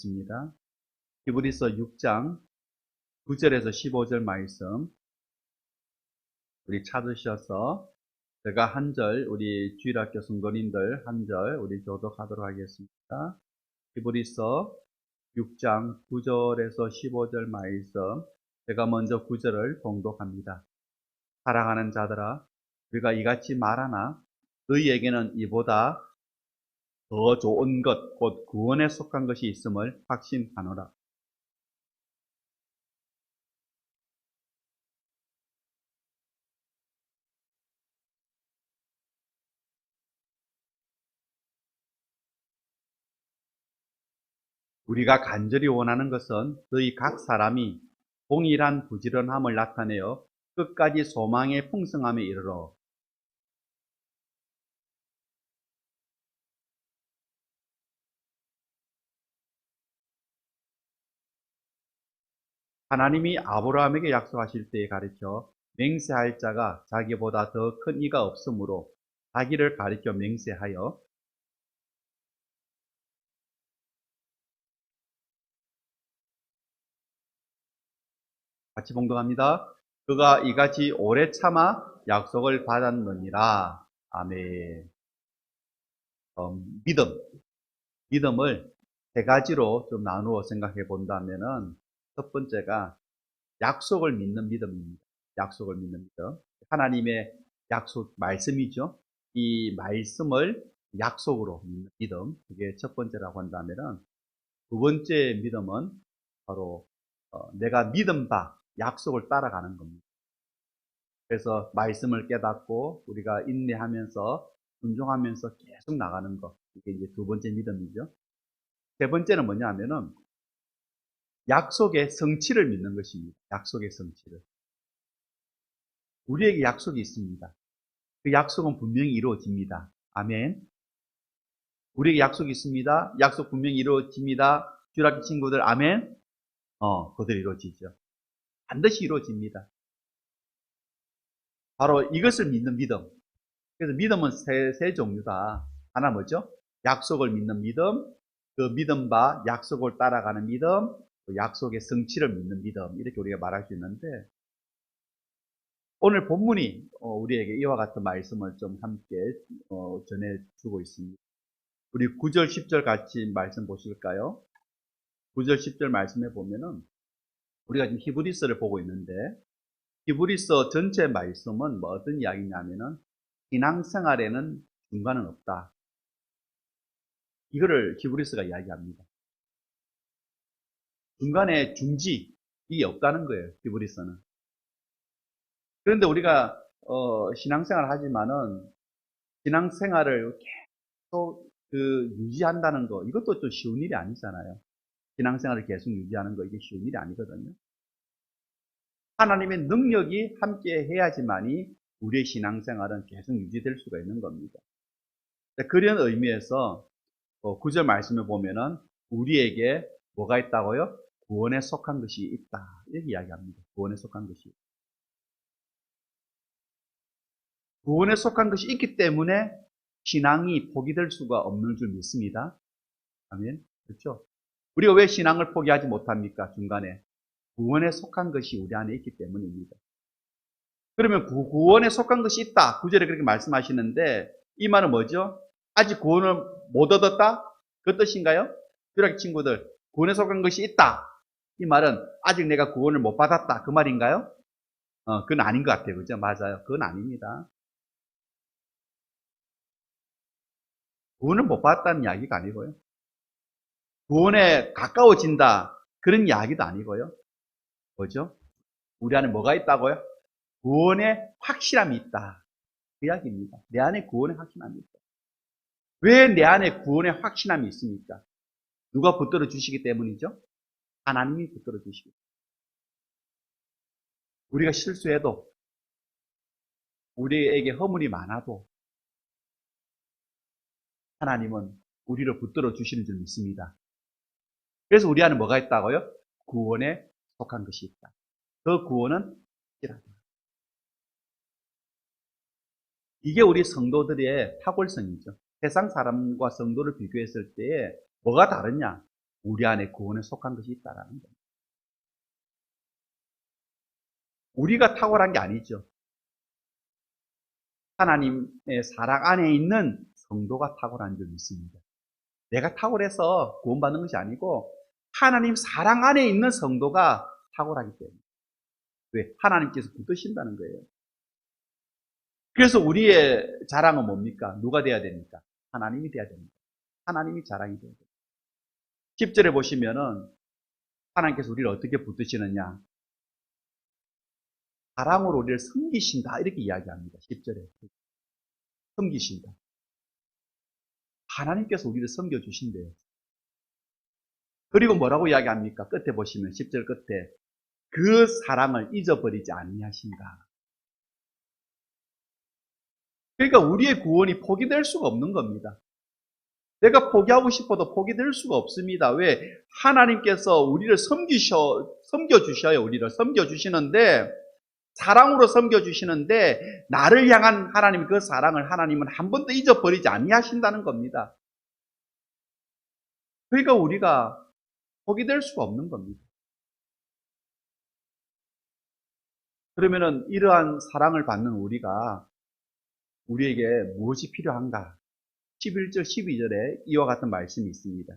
보겠습니다. 히브리서 6장 9절에서 15절 말씀 우리 찾으셔서 제가 한 절 우리 주일학교 성도님들 한 절 우리 교독하도록 하겠습니다. 히브리서 6장 9절에서 15절 말씀 제가 먼저 9절을 봉독합니다. 사랑하는 자들아 우리가 이같이 말하나 너희에게는 이보다 더 좋은 것 곧 구원에 속한 것이 있음을 확신하노라. 우리가 간절히 원하는 것은 너희 각 사람이 동일한 부지런함을 나타내어 끝까지 소망의 풍성함에 이르러 하나님이 아브라함에게 약속하실 때에 가르쳐 맹세할 자가 자기보다 더 큰 이가 없으므로 자기를 가르쳐 맹세하여 같이 봉독합니다. 그가 이같이 오래 참아 약속을 받았느니라. 아멘. 믿음을 세 가지로 좀 나누어 생각해 본다면은 첫 번째가 약속을 믿는 믿음입니다. 약속을 믿는 믿음. 하나님의 약속 말씀이죠. 이 말씀을 약속으로 믿는 믿음. 그게 첫 번째라고 한다면은 두 번째 믿음은 바로 내가 믿은 바 약속을 따라가는 겁니다. 그래서 말씀을 깨닫고 우리가 인내하면서 순종하면서 계속 나가는 것. 이게 이제 두 번째 믿음이죠. 세 번째는 뭐냐 하면은 약속의 성취를 믿는 것입니다. 약속의 성취를. 우리에게 약속이 있습니다. 그 약속은 분명히 이루어집니다. 아멘. 우리에게 약속이 있습니다. 약속 분명히 이루어집니다. 주일학교 친구들 아멘. 그대로 이루어지죠. 반드시 이루어집니다. 바로 이것을 믿는 믿음. 그래서 믿음은 세 종류다. 하나 뭐죠? 약속을 믿는 믿음, 그 믿음 바 약속을 따라가는 믿음, 그 약속의 성취를 믿는 믿음. 이렇게 우리가 말할 수 있는데 오늘 본문이 우리에게 이와 같은 말씀을 좀 함께 전해주고 있습니다. 우리 9절, 10절 같이 말씀 보실까요? 9절, 10절 말씀에 보면은 우리가 지금 히브리서를 보고 있는데 히브리서 전체 말씀은 뭐 어떤 이야기냐면은 신앙생활에는 중간은 없다. 이거를 히브리서가 이야기합니다. 중간에 중지 이게 없다는 거예요. 히브리서는. 그런데 우리가 신앙생활을 하지만은 신앙생활을 계속 유지한다는 거 이것도 좀 쉬운 일이 아니잖아요. 신앙생활을 계속 유지하는 거 이게 쉬운 일이 아니거든요. 하나님의 능력이 함께 해야지만이 우리의 신앙생활은 계속 유지될 수가 있는 겁니다. 그런 의미에서 9절 말씀을 보면은 우리에게 뭐가 있다고요? 구원에 속한 것이 있다. 이렇게 이야기합니다. 구원에 속한 것이. 구원에 속한 것이 있기 때문에 신앙이 포기될 수가 없는 줄 믿습니다. 아멘. 그렇죠? 우리가 왜 신앙을 포기하지 못합니까? 중간에. 구원에 속한 것이 우리 안에 있기 때문입니다. 그러면 구원에 속한 것이 있다. 9절에 그렇게 말씀하시는데 이 말은 뭐죠? 아직 구원을 못 얻었다? 그 뜻인가요? 주일학교 친구들, 구원에 속한 것이 있다. 이 말은 아직 내가 구원을 못 받았다. 그 말인가요? 그건 아닌 것 같아요. 그죠? 맞아요. 그건 아닙니다. 구원을 못 받았다는 이야기가 아니고요. 구원에 가까워진다. 그런 이야기도 아니고요. 뭐죠? 우리 안에 뭐가 있다고요? 구원의 확실함이 있다. 그 이야기입니다. 내 안에 구원의 확신함이 있다. 왜 내 안에 구원의 확신함이 있습니까? 누가 붙들어 주시기 때문이죠? 하나님이 붙들어 주시기 때문에. 우리가 실수해도 우리에게 허물이 많아도 하나님은 우리를 붙들어 주시는 줄 믿습니다. 그래서 우리 안에 뭐가 있다고요? 구원에 속한 것이 있다. 그 구원은 확실하다. 이게 우리 성도들의 탁월성이죠. 세상 사람과 성도를 비교했을 때에 뭐가 다르냐? 우리 안에 구원에 속한 것이 있다라는 겁니다. 우리가 탁월한 게 아니죠. 하나님의 사랑 안에 있는 성도가 탁월한 줄 믿습니다. 내가 탁월해서 구원받는 것이 아니고 하나님 사랑 안에 있는 성도가 탁월하기 때문에. 왜? 하나님께서 붙드신다는 거예요. 그래서 우리의 자랑은 뭡니까? 누가 돼야 됩니까? 하나님이 돼야 됩니다. 하나님이 자랑이 돼야 됩니다. 10절에 보시면은 하나님께서 우리를 어떻게 붙드시느냐? 사랑으로 우리를 섬기신다 이렇게 이야기합니다. 10절에. 섬기신다. 하나님께서 우리를 섬겨주신대요. 그리고 뭐라고 이야기합니까? 끝에 보시면 10절 끝에 그 사랑을 잊어버리지 아니하신다. 그러니까 우리의 구원이 포기될 수가 없는 겁니다. 내가 포기하고 싶어도 포기될 수가 없습니다. 왜? 하나님께서 우리를 섬겨주셔요. 우리를 섬겨주시는데, 사랑으로 섬겨주시는데, 나를 향한 하나님 그 사랑을 하나님은 한 번도 잊어버리지 아니하신다는 겁니다. 그러니까 우리가 포기될 수가 없는 겁니다. 그러면은 이러한 사랑을 받는 우리에게 무엇이 필요한가? 11절, 12절에 이와 같은 말씀이 있습니다.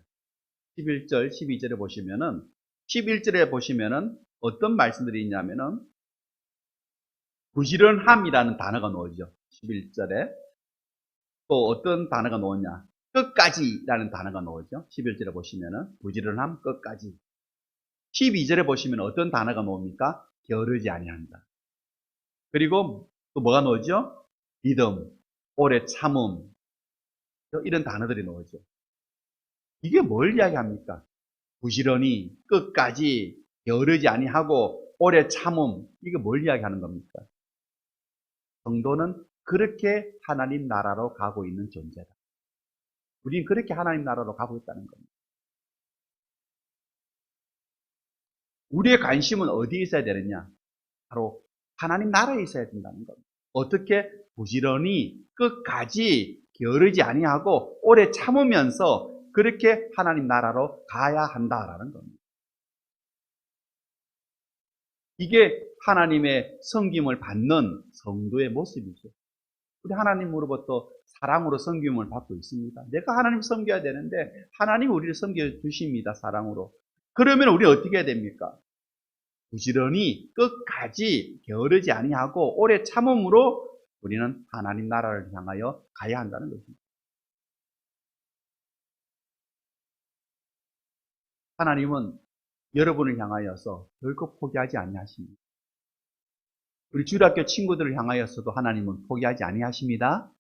11절, 12절에 보시면은, 11절에 보시면은 어떤 말씀들이 있냐면은, 부지런함이라는 단어가 나오죠. 11절에. 또 어떤 단어가 나오냐? 끝까지라는 단어가 나오죠. 11절에 보시면은, 부지런함, 끝까지. 12절에 보시면 어떤 단어가 나옵니까? 게으르지 아니한다. 그리고 또 뭐가 나오죠? 믿음, 오래 참음, 이런 단어들이 나오죠. 이게 뭘 이야기합니까? 부지런히 끝까지 게으르지 아니하고 오래 참음, 이게 뭘 이야기하는 겁니까? 성도는 그렇게 하나님 나라로 가고 있는 존재다. 우리는 그렇게 하나님 나라로 가고 있다는 겁니다. 우리의 관심은 어디에 있어야 되느냐? 바로 하나님 나라에 있어야 된다는 겁니다. 어떻게? 부지런히 끝까지 게으르지 아니하고 오래 참으면서 그렇게 하나님 나라로 가야 한다라는 겁니다. 이게 하나님의 섬김을 받는 성도의 모습이죠. 우리 하나님으로부터 사랑으로 섬김을 받고 있습니다. 내가 하나님 섬겨야 되는데 하나님 우리를 섬겨 주십니다. 사랑으로. 그러면 우리 어떻게 해야 됩니까? 부지런히 끝까지 게으르지 아니하고 오래 참음으로 우리는 하나님 나라를 향하여 가야 한다는 것입니다. 하나님은 여러분을 향하여서 결코 포기하지 아니하십니다. 우리 주일학교 친구들을 향하여서도 하나님은 포기하지 아니하십니다.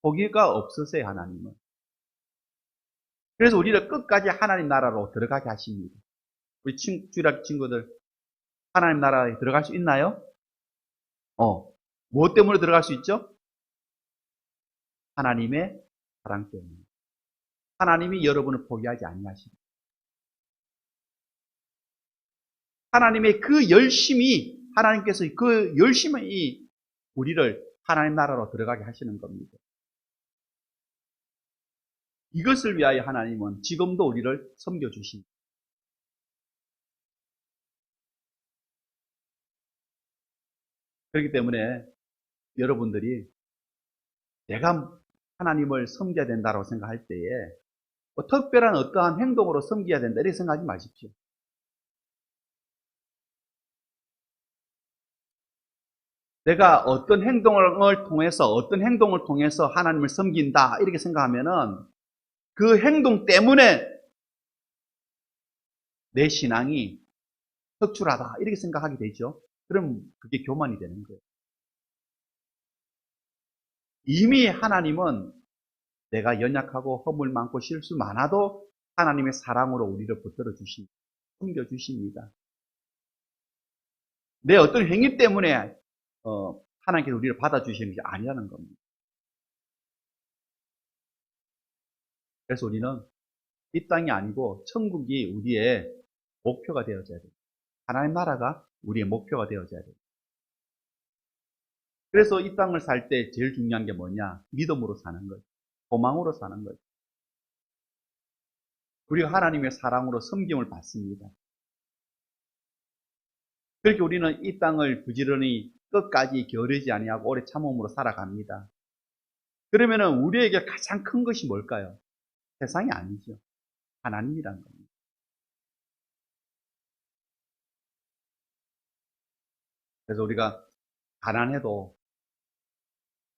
포기가 없으세요, 하나님은. 그래서 우리를 끝까지 하나님 나라로 들어가게 하십니다. 우리 주일학교 친구들 하나님 나라에 들어갈 수 있나요? 무엇 때문에 들어갈 수 있죠? 하나님의 사랑 때문에. 하나님이 여러분을 포기하지 아니하십니다. 하나님의 그 열심이, 하나님께서 그 열심히 우리를 하나님 나라로 들어가게 하시는 겁니다. 이것을 위하여 하나님은 지금도 우리를 섬겨주십니다. 그렇기 때문에 여러분들이 내가 하나님을 섬겨야 된다고 생각할 때에 뭐 특별한 어떠한 행동으로 섬겨야 된다 이렇게 생각하지 마십시오. 내가 어떤 행동을 통해서 하나님을 섬긴다 이렇게 생각하면은 그 행동 때문에 내 신앙이 척출하다 이렇게 생각하게 되죠. 그럼 그게 교만이 되는 거예요. 이미 하나님은 내가 연약하고 허물 많고 실수 많아도 하나님의 사랑으로 우리를 붙들어 주십니다. 섬겨 주십니다. 내 어떤 행위 때문에 하나님께서 우리를 받아주시는 게 아니라는 겁니다. 그래서 우리는 이 땅이 아니고 천국이 우리의 목표가 되어져야 됩니다. 하나님 나라가 우리의 목표가 되어져야 됩니다. 그래서 이 땅을 살 때 제일 중요한 게 뭐냐? 믿음으로 사는 거죠. 소망으로 사는 거죠. 우리가 하나님의 사랑으로 섬김을 받습니다. 그렇게 우리는 이 땅을 부지런히 끝까지 게으르지 아니하고 오래 참음으로 살아갑니다. 그러면은 우리에게 가장 큰 것이 뭘까요? 세상이 아니죠. 하나님이라는 겁니다. 그래서 우리가 가난해도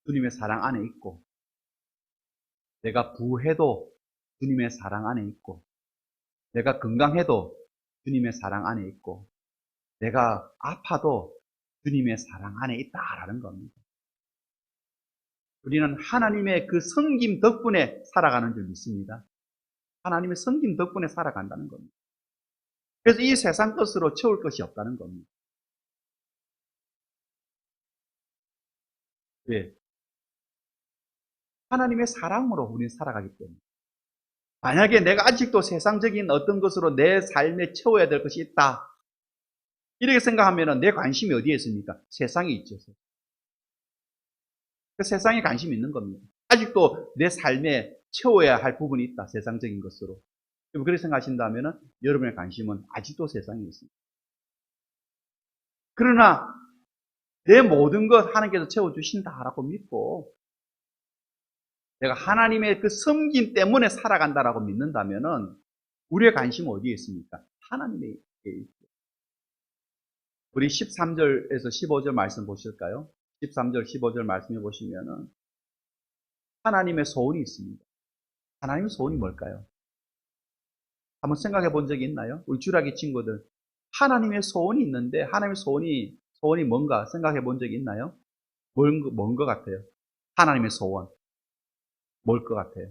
주님의 사랑 안에 있고, 내가 부해도 주님의 사랑 안에 있고, 내가 건강해도 주님의 사랑 안에 있고, 내가 아파도 주님의 사랑 안에 있다라는 겁니다. 우리는 하나님의 그 섬김 덕분에 살아가는 줄 믿습니다. 하나님의 섬김 덕분에 살아간다는 겁니다. 그래서 이 세상 것으로 채울 것이 없다는 겁니다. 왜? 하나님의 사랑으로 우리는 살아가기 때문에. 만약에 내가 아직도 세상적인 어떤 것으로 내 삶에 채워야 될 것이 있다, 이렇게 생각하면 내 관심이 어디에 있습니까? 세상에 있죠. 그 세상에 관심이 있는 겁니다. 아직도 내 삶에 채워야 할 부분이 있다, 세상적인 것으로. 그렇게 생각하신다면 여러분의 관심은 아직도 세상에 있습니다. 그러나 내 모든 것 하나님께서 채워주신다라고 믿고 내가 하나님의 그 섬김 때문에 살아간다라고 믿는다면 우리의 관심은 어디에 있습니까? 하나님에 있죠. 우리 13절에서 15절 말씀 보실까요? 13절, 15절 말씀해 보시면은 하나님의 소원이 있습니다. 하나님의 소원이 뭘까요? 한번 생각해 본 적이 있나요? 우리 주라기 친구들, 하나님의 소원이 있는데 하나님의 소원이 뭔가 생각해 본 적이 있나요? 뭔 것 같아요? 하나님의 소원 뭘 것 같아요?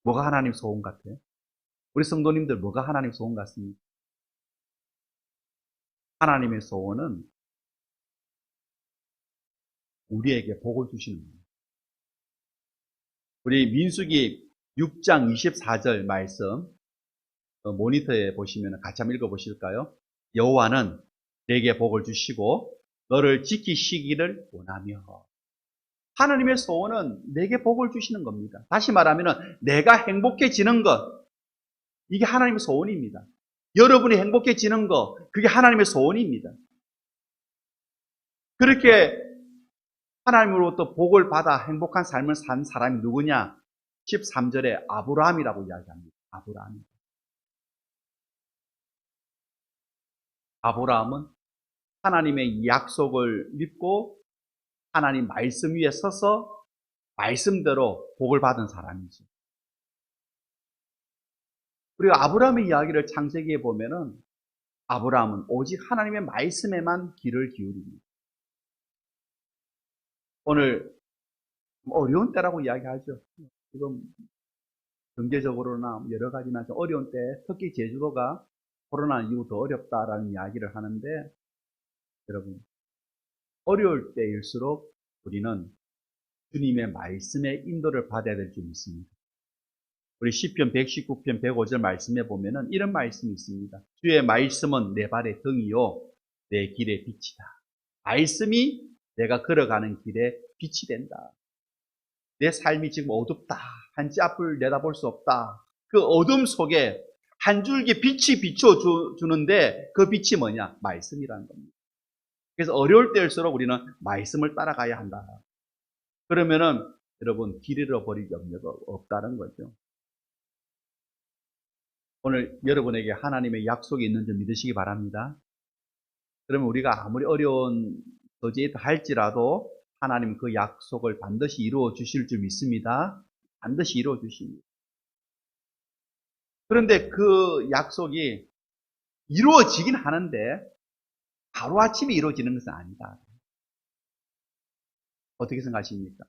뭐가 하나님 소원 같아요? 우리 성도님들 뭐가 하나님 소원 같습니까? 하나님의 소원은 우리에게 복을 주시는 겁니다. 우리 민수기 6장 24절 말씀 모니터에 보시면 같이 한번 읽어보실까요? 여호와는 내게 복을 주시고 너를 지키시기를 원하며. 하나님의 소원은 내게 복을 주시는 겁니다. 다시 말하면 내가 행복해지는 것, 이게 하나님의 소원입니다. 여러분이 행복해지는 것, 그게 하나님의 소원입니다. 그렇게 하나님으로부터 복을 받아 행복한 삶을 산 사람이 누구냐? 13절에 아브라함이라고 이야기합니다. 아브라함은 하나님의 약속을 믿고 하나님 말씀 위에 서서 말씀대로 복을 받은 사람이죠. 그리고 아브라함의 이야기를 창세기에 보면은 아브라함은 오직 하나님의 말씀에만 귀를 기울입니다. 오늘 어려운 때라고 이야기하죠. 지금 경제적으로나 여러 가지나 좀 어려운 때, 특히 제주도가 코로나 이후 더 어렵다라는 이야기를 하는데, 여러분, 어려울 때일수록 우리는 주님의 말씀의 인도를 받아야 될 줄 믿습니다. 우리 시편 119편 105절 말씀에 보면은 이런 말씀이 있습니다. 주의 말씀은 내 발의 등이요 내 길의 빛이다. 말씀이 내가 걸어가는 길에 빛이 된다. 내 삶이 지금 어둡다. 한치 앞을 내다볼 수 없다. 그 어둠 속에 한 줄기 빛이 비춰주는데 그 빛이 뭐냐? 말씀이라는 겁니다. 그래서 어려울 때일수록 우리는 말씀을 따라가야 한다. 그러면은 여러분 길 잃어버릴 염려가 없다는 거죠. 오늘 여러분에게 하나님의 약속이 있는 줄 믿으시기 바랍니다. 그러면 우리가 아무리 어려운 소지에 할지라도 하나님은 그 약속을 반드시 이루어 주실 줄 믿습니다. 반드시 이루어 주십니다. 그런데 그 약속이 이루어지긴 하는데 하루아침에 이루어지는 것은 아니다. 어떻게 생각하십니까?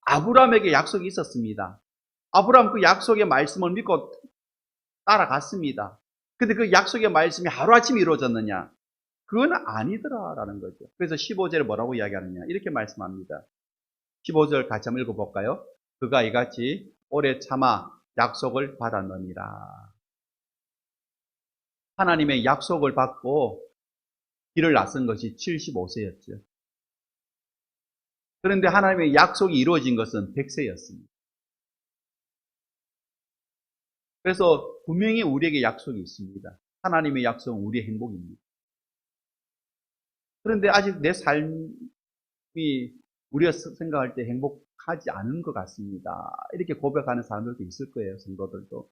아브라함에게 약속이 있었습니다. 아브라함 그 약속의 말씀을 믿고 따라갔습니다. 근데 그 약속의 말씀이 하루아침에 이루어졌느냐? 그건 아니더라라는 거죠. 그래서 15절에 뭐라고 이야기하느냐? 이렇게 말씀합니다. 15절 같이 한번 읽어볼까요? 그가 이같이 오래 참아 약속을 받았느니라. 하나님의 약속을 받고 길을 나선 것이 75세였죠. 그런데 하나님의 약속이 이루어진 것은 100세였습니다. 그래서 분명히 우리에게 약속이 있습니다. 하나님의 약속은 우리의 행복입니다. 그런데 아직 내 삶이 우리가 생각할 때 행복하지 않은 것 같습니다. 이렇게 고백하는 사람들도 있을 거예요, 성도들도.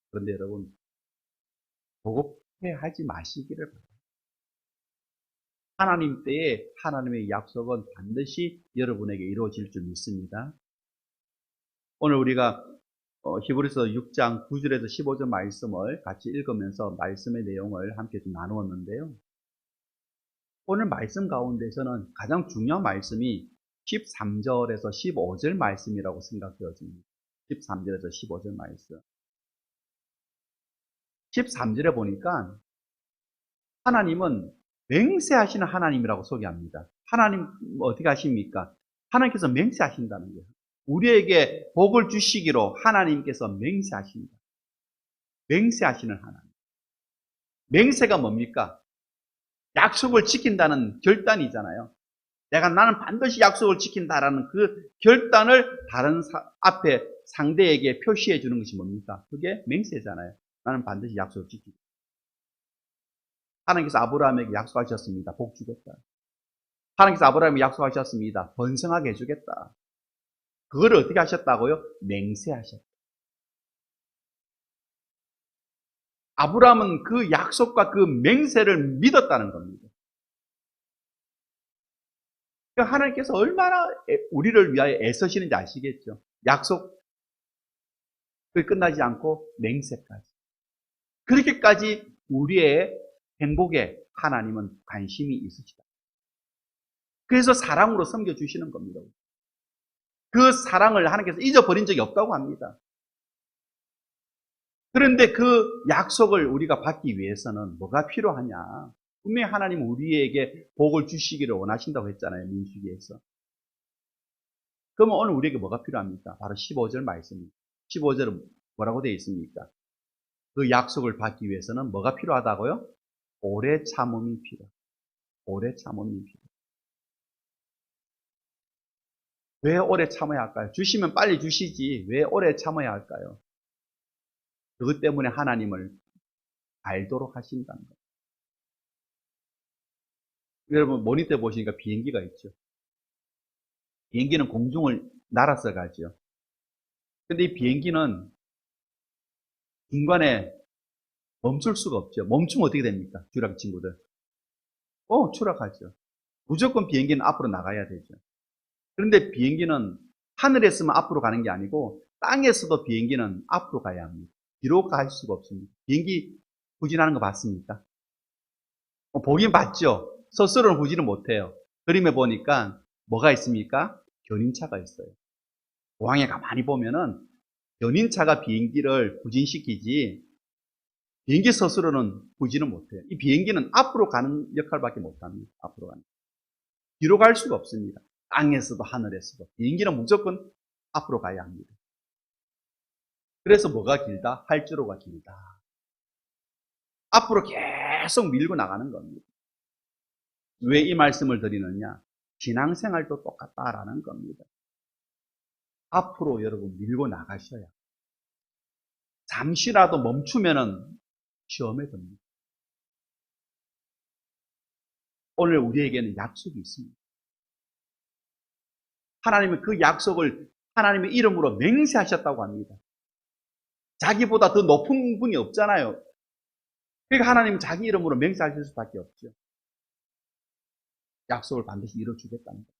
그런데 여러분, 조급해하지 마시기를 바랍니다. 하나님 때에 하나님의 약속은 반드시 여러분에게 이루어질 줄 믿습니다. 오늘 우리가 히브리서 6장 9절에서 15절 말씀을 같이 읽으면서 말씀의 내용을 함께 좀 나누었는데요. 오늘 말씀 가운데서는 가장 중요한 말씀이 13절에서 15절 말씀이라고 생각되어집니다. 13절에서 15절 말씀. 13절에 보니까 하나님은 맹세하시는 하나님이라고 소개합니다. 하나님 어떻게 하십니까? 하나님께서 맹세하신다는 거예요. 우리에게 복을 주시기로 하나님께서 맹세하십니다. 맹세하시는 하나님. 맹세가 뭡니까? 약속을 지킨다는 결단이잖아요. 나는 반드시 약속을 지킨다라는 그 결단을 다른 앞에 상대에게 표시해 주는 것이 뭡니까? 그게 맹세잖아요. 나는 반드시 약속을 지키겠다. 하나님께서 아브라함에게 약속하셨습니다. 복 주겠다. 하나님께서 아브라함에게 약속하셨습니다. 번성하게 해주겠다. 그거를 어떻게 하셨다고요? 맹세하셨다. 아브라함은 그 약속과 그 맹세를 믿었다는 겁니다. 그러니까 하나님께서 얼마나 우리를 위하여 애쓰시는지 아시겠죠? 약속이 끝나지 않고 맹세까지. 그렇게까지 우리의 행복에 하나님은 관심이 있으시다. 그래서 사랑으로 섬겨주시는 겁니다. 그 사랑을 하나님께서 잊어버린 적이 없다고 합니다. 그런데 그 약속을 우리가 받기 위해서는 뭐가 필요하냐? 분명히 하나님 우리에게 복을 주시기를 원하신다고 했잖아요. 민수기에서. 그러면 오늘 우리에게 뭐가 필요합니까? 바로 15절 말씀입니다. 15절은 뭐라고 되어 있습니까? 그 약속을 받기 위해서는 뭐가 필요하다고요? 오래 참음이 필요해요. 오래 참음이 필요해요. 왜 오래 참아야 할까요? 주시면 빨리 주시지 왜 오래 참아야 할까요? 그것 때문에 하나님을 알도록 하신다는 거예요. 여러분 모니터 보시니까 비행기가 있죠. 비행기는 공중을 날아서 가죠. 근데 이 비행기는 중간에 멈출 수가 없죠. 멈추면 어떻게 됩니까? 주락 친구들. 추락하죠. 무조건 비행기는 앞으로 나가야 되죠. 그런데 비행기는 하늘에서만 앞으로 가는 게 아니고 땅에서도 비행기는 앞으로 가야 합니다. 뒤로 갈 수가 없습니다. 비행기 후진하는 거 봤습니까? 보긴 봤죠. 스스로는 후진을 못해요. 그림에 보니까 뭐가 있습니까? 견인차가 있어요. 공항에 가만히 보면은 견인차가 비행기를 후진시키지 비행기 스스로는 후진을 못해요. 이 비행기는 앞으로 가는 역할밖에 못합니다. 앞으로 가는. 뒤로 갈 수가 없습니다. 땅에서도 하늘에서도. 비행기는 무조건 앞으로 가야 합니다. 그래서 뭐가 길다? 활주로가 길다. 앞으로 계속 밀고 나가는 겁니다. 왜 이 말씀을 드리느냐? 신앙생활도 똑같다라는 겁니다. 앞으로 여러분 밀고 나가셔야. 잠시라도 멈추면은 시험에 듭니다. 오늘 우리에게는 약속이 있습니다. 하나님은 그 약속을 하나님의 이름으로 맹세하셨다고 합니다. 자기보다 더 높은 분이 없잖아요. 그러니까 하나님은 자기 이름으로 맹세하실 수밖에 없죠. 약속을 반드시 이뤄주겠다는 거예요.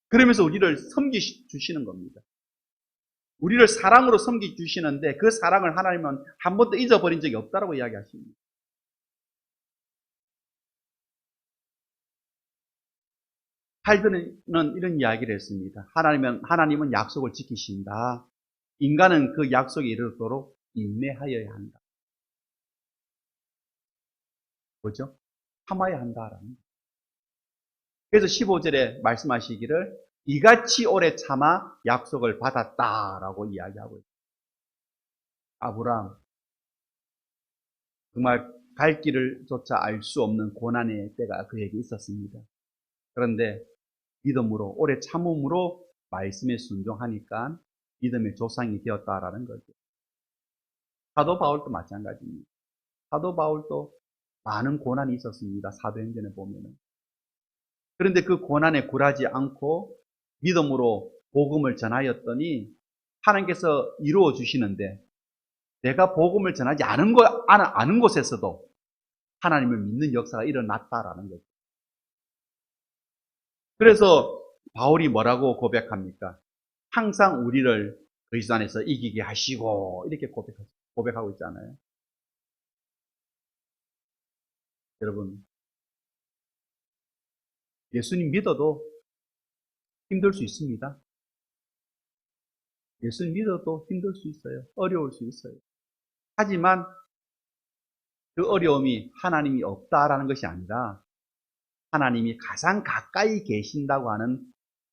그러면서 우리를 섬기주시는 겁니다. 우리를 사랑으로 섬기주시는데 그 사랑을 하나님은 한 번도 잊어버린 적이 없다고 이야기하십니다. 칼빈은 이런 이야기를 했습니다. 하나님은 약속을 지키신다. 인간은 그 약속에 이르도록 인내하여야 한다. 뭐죠? 참아야 한다라는 거예요. 그래서 15절에 말씀하시기를 이같이 오래 참아 약속을 받았다라고 이야기하고 있어요. 아브라함 정말 갈 길을 조차 알 수 없는 고난의 때가 그에게 있었습니다. 그런데 믿음으로 오래 참음으로 말씀에 순종하니까 믿음의 조상이 되었다라는 거죠. 사도 바울도 마찬가지입니다. 사도 바울도 많은 고난이 있었습니다. 사도행전에 보면은. 그런데 그 고난에 굴하지 않고 믿음으로 복음을 전하였더니 하나님께서 이루어 주시는데, 내가 복음을 전하지 않은 곳에서도 하나님을 믿는 역사가 일어났다라는 거죠. 그래서 바울이 뭐라고 고백합니까? 항상 우리를 그리스도 안에서 이기게 하시고, 이렇게 고백하고 있잖아요. 여러분, 예수님 믿어도 힘들 수 있습니다. 예수님 믿어도 힘들 수 있어요. 어려울 수 있어요. 하지만 그 어려움이 하나님이 없다라는 것이 아니라 하나님이 가장 가까이 계신다고 하는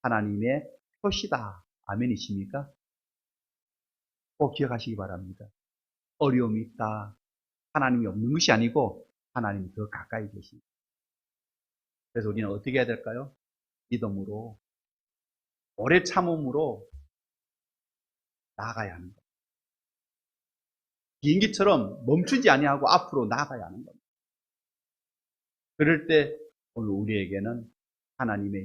하나님의 표시다. 아멘이십니까? 꼭 기억하시기 바랍니다. 어려움이 있다. 하나님이 없는 것이 아니고 하나님이 더 가까이 계십니다. 그래서 우리는 어떻게 해야 될까요? 믿음으로, 오래 참음으로 나아가야 하는 겁니다. 비행기처럼 멈추지 아니하고 앞으로 나아가야 하는 겁니다. 그럴 때 오늘 우리에게는 하나님의